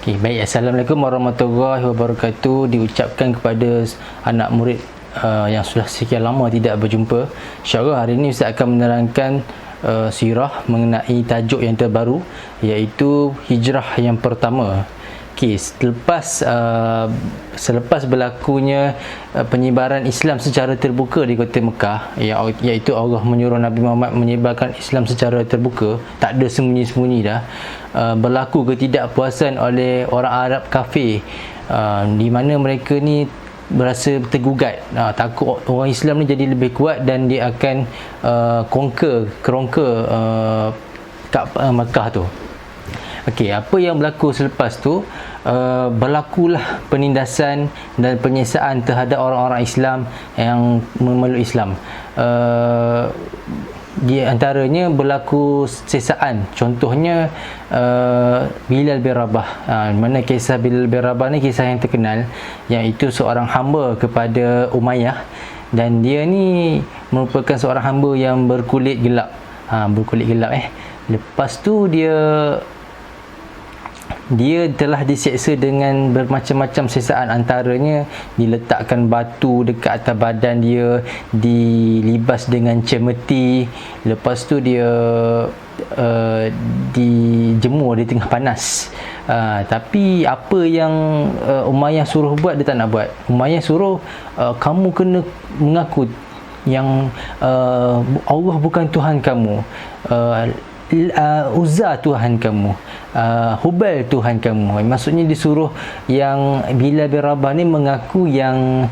Okay, baik. Assalamualaikum warahmatullahi wabarakatuh. Diucapkan kepada anak murid yang sudah sekian lama tidak berjumpa. InsyaAllah hari ini Ustaz akan menerangkan sirah mengenai tajuk yang terbaru, iaitu hijrah yang pertama. Okay, selepas berlakunya penyebaran Islam secara terbuka di kota Mekah, iaitu Allah menyuruh Nabi Muhammad menyebarkan Islam secara terbuka, tak ada sembunyi-sembunyi dah. Berlaku ketidakpuasan oleh orang Arab kafir, di mana mereka ni berasa tergugat, takut orang Islam ni jadi lebih kuat dan dia akan kerongka Mekah tu. Okey, apa yang berlaku selepas tu? Berlakulah penindasan dan penyiksaan terhadap orang-orang Islam yang memeluk Islam. Di antaranya berlaku siksaan. Contohnya Bilal bin Rabah. Mana kisah Bilal bin Rabah ni kisah yang terkenal, iaitu seorang hamba kepada Umayyah, dan dia ni merupakan seorang hamba yang berkulit gelap. Lepas tu dia telah diseksa dengan bermacam-macam siksaan, antaranya diletakkan batu dekat atas badan dia, dilibas dengan cemeti, lepas tu dia dijemur di tengah panas. Tapi apa yang Umayyah suruh buat, dia tak nak buat. Umayyah suruh kamu kena mengaku yang Allah bukan Tuhan kamu, Uzza Tuhan kamu, Hubal Tuhan kamu. Maksudnya disuruh yang Bilal bin Rabah ni mengaku yang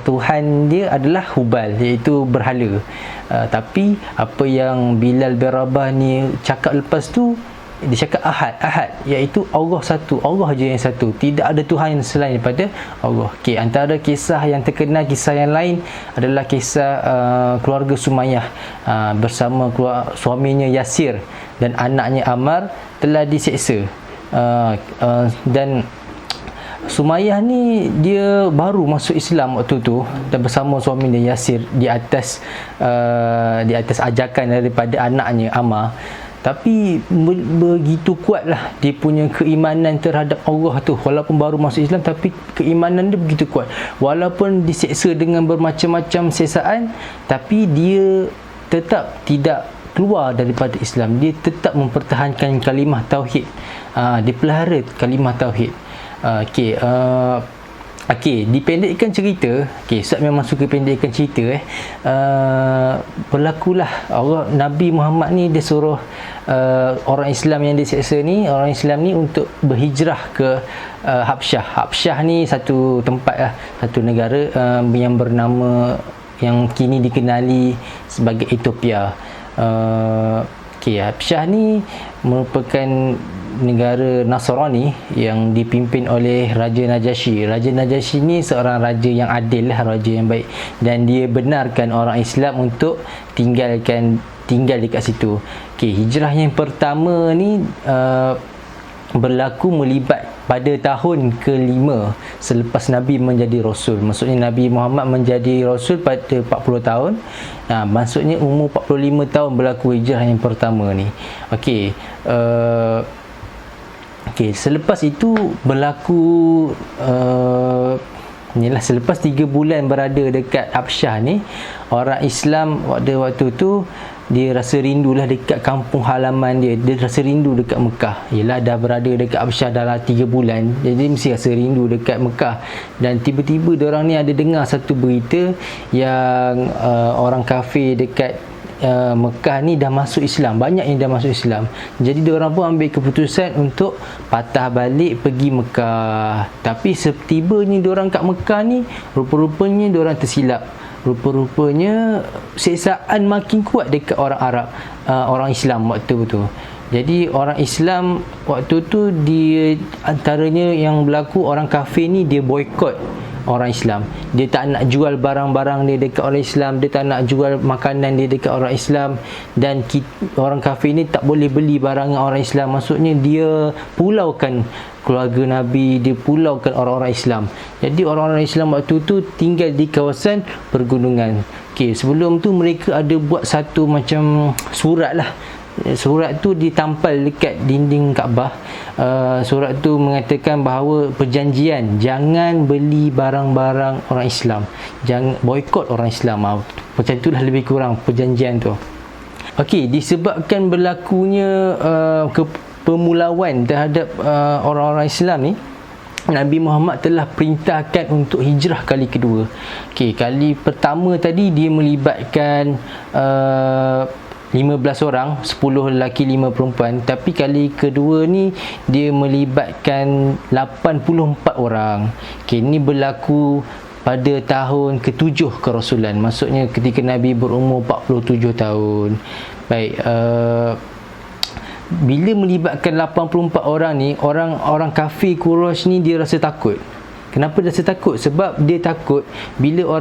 Tuhan dia adalah Hubal, iaitu berhala. Tapi apa yang Bilal bin Rabah ni cakap lepas tu, dia cakap Ahad, iaitu Allah satu, Allah je yang satu, tidak ada Tuhan selain daripada Allah. Okey, antara kisah yang terkenal, kisah yang lain adalah kisah keluarga Sumayyah bersama suaminya Yasir dan anaknya Ammar telah diseksa. Dan Sumayyah ni dia baru masuk Islam waktu tu, dan bersama suaminya Yasir di atas ajakan daripada anaknya Ammar. Tapi begitu kuatlah dia punya keimanan terhadap Allah tu. Walaupun baru masuk Islam, tapi keimanan dia begitu kuat. Walaupun diseksa dengan bermacam-macam siksaan, tapi dia tetap tidak keluar daripada Islam. Dia tetap mempertahankan kalimah tauhid. Dia pelihara kalimah tauhid. Okey, dipendekkan cerita. Okey, Ustaz memang suka pendekkan cerita. Berlakulah Nabi Muhammad ni dia suruh orang Islam yang diseksa ni, orang Islam ni untuk berhijrah ke Habsyah. Habsyah ni satu tempat satu negara yang bernama, yang kini dikenali sebagai Ethiopia. Habsyah ni merupakan negara Nasrani yang dipimpin oleh Raja Najasyi. Raja Najasyi ni seorang raja yang adil, raja yang baik, dan dia benarkan orang Islam untuk tinggal dekat situ. Hijrah yang pertama ni berlaku melibat pada tahun ke-5 selepas Nabi menjadi Rasul. Maksudnya Nabi Muhammad menjadi Rasul pada 40 tahun. Maksudnya umur 45 tahun berlaku hijrah yang pertama ni. Selepas itu berlaku selepas 3 bulan berada dekat Habsyah ni, orang Islam waktu tu dia rasa rindulah dekat kampung halaman dia. Dia rasa rindu dekat Mekah. Yelah, dah berada dekat Habsyah dalam 3 bulan, jadi mesti rasa rindu dekat Mekah. Dan tiba-tiba diorang ni ada dengar satu berita yang orang kafir dekat Mekah ni dah masuk Islam. Banyak yang dah masuk Islam. Jadi diorang pun ambil keputusan untuk patah balik pergi Mekah. Tapi setibanya diorang kat Mekah ni, rupa-rupanya diorang tersilap. Rupa-rupanya siksaan makin kuat dekat orang Arab, orang Islam waktu tu. Jadi orang Islam waktu tu, dia antaranya yang berlaku, orang kafir ni dia boikot orang Islam. Dia tak nak jual barang-barang dia dekat orang Islam, dia tak nak jual makanan dia dekat orang Islam, dan orang kafir ni tak boleh beli barang orang Islam. Maksudnya dia pulaukan keluarga Nabi, dia pulaukan orang-orang Islam. Jadi orang-orang Islam waktu tu tinggal di kawasan pergunungan. Sebelum tu mereka ada buat satu macam surat lah surat tu ditampal dekat dinding Kaabah. Surat tu mengatakan bahawa perjanjian jangan beli barang-barang orang Islam, jangan boikot orang Islam. Macam itulah lebih kurang perjanjian tu. Okey, disebabkan berlakunya pemulauan terhadap orang-orang Islam ni, Nabi Muhammad telah perintahkan untuk hijrah kali kedua. Okey, kali pertama tadi dia melibatkan 15 orang, 10 lelaki, 5 perempuan. Tapi kali kedua ni dia melibatkan 84 orang. Okey, ini berlaku pada tahun ke-7 kerasulan. Maksudnya ketika Nabi berumur 47 tahun. Baik, bila melibatkan 84 orang ni, orang kafir Quraisy ni dia rasa takut. Kenapa dia rasa takut? Sebab dia takut bila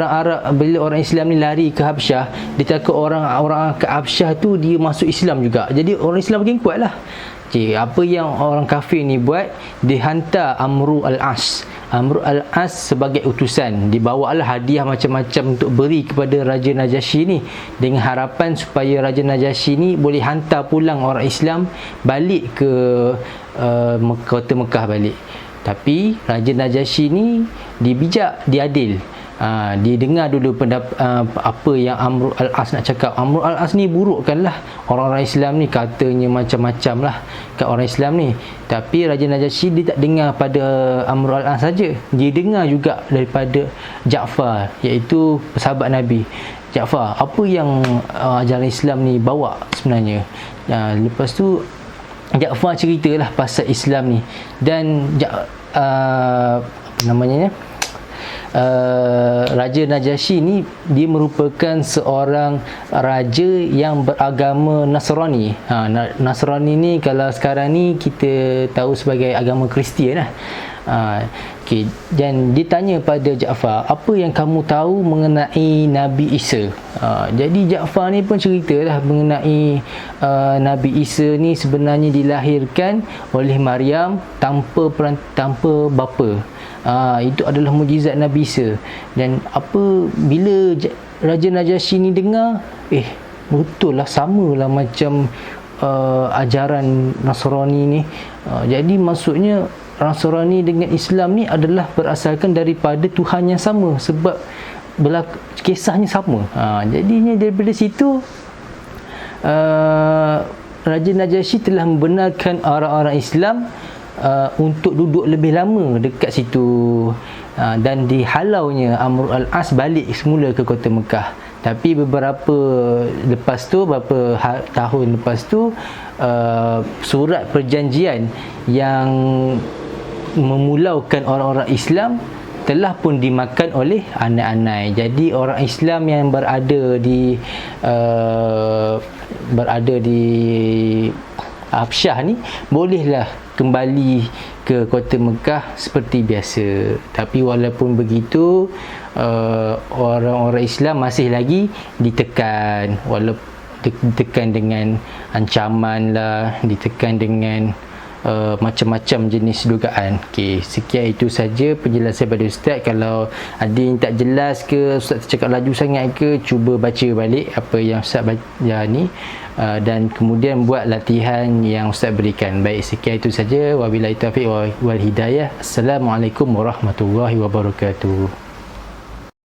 orang Islam ni lari ke Habsyah, dia takut orang ke Habsyah tu dia masuk Islam juga. Jadi orang Islam makin kuatlah. Okay, apa yang orang kafir ni buat, dia hantar Amru al-As sebagai utusan. Dibawalah hadiah macam-macam untuk beri kepada Raja Najasyi ni, dengan harapan supaya Raja Najasyi ni boleh hantar pulang orang Islam balik ke kota Mekah balik. Tapi Raja Najasyi ni dia bijak, dia adil. Dia dengar dulu apa yang Amr al-As nak cakap. Amr al-As ni burukkanlah orang-orang Islam ni, katanya macam-macam lah kat orang Islam ni. Tapi Raja Najasyi dia tak dengar pada Amr al-As saja, dia dengar juga daripada Ja'far, iaitu sahabat Nabi. Ja'far, apa yang ajaran Islam ni bawa sebenarnya? Lepas tu Ja'far ceritalah pasal Islam ni. Dan apa namanya, Raja Najasyi ni dia merupakan seorang raja yang beragama Nasrani. Nasrani ni kalau sekarang ni kita tahu sebagai agama Kristian lah. Okay. Dan dia tanya pada Ja'far, apa yang kamu tahu mengenai Nabi Isa? Jadi Ja'far ni pun ceritalah mengenai Nabi Isa ni sebenarnya dilahirkan oleh Maryam tanpa bapa. Itu adalah mukjizat Nabi Isa. Dan bila Raja Najasyi ni dengar, betul lah, samalah macam ajaran Nasrani ni. Jadi maksudnya Nasrani dengan Islam ni adalah berasalkan daripada Tuhan yang sama, sebab kisahnya sama. Jadinya daripada situ Raja Najasyi telah membenarkan orang-orang Islam untuk duduk lebih lama dekat situ, dan dihalaunya Amr al-As balik semula ke kota Mekah. Tapi beberapa tahun lepas tu surat perjanjian yang memulaukan orang-orang Islam telah pun dimakan oleh anak-anak. Jadi orang Islam yang berada di Habsyah ni bolehlah kembali ke kota Mekah seperti biasa. Tapi walaupun begitu, orang-orang Islam masih lagi ditekan, ditekan dengan ancaman lah, ditekan dengan macam-macam jenis dugaan. Okey, sekian itu saja penjelasan pada Ustaz. Kalau ada yang tak jelas ke, Ustaz cakap laju sangat ke, cuba baca balik apa yang Ustaz baca ni, dan kemudian buat latihan yang Ustaz berikan. Baik, sekian itu saja. Wabillahi taufiq wal hidayah. Assalamualaikum warahmatullahi wabarakatuh.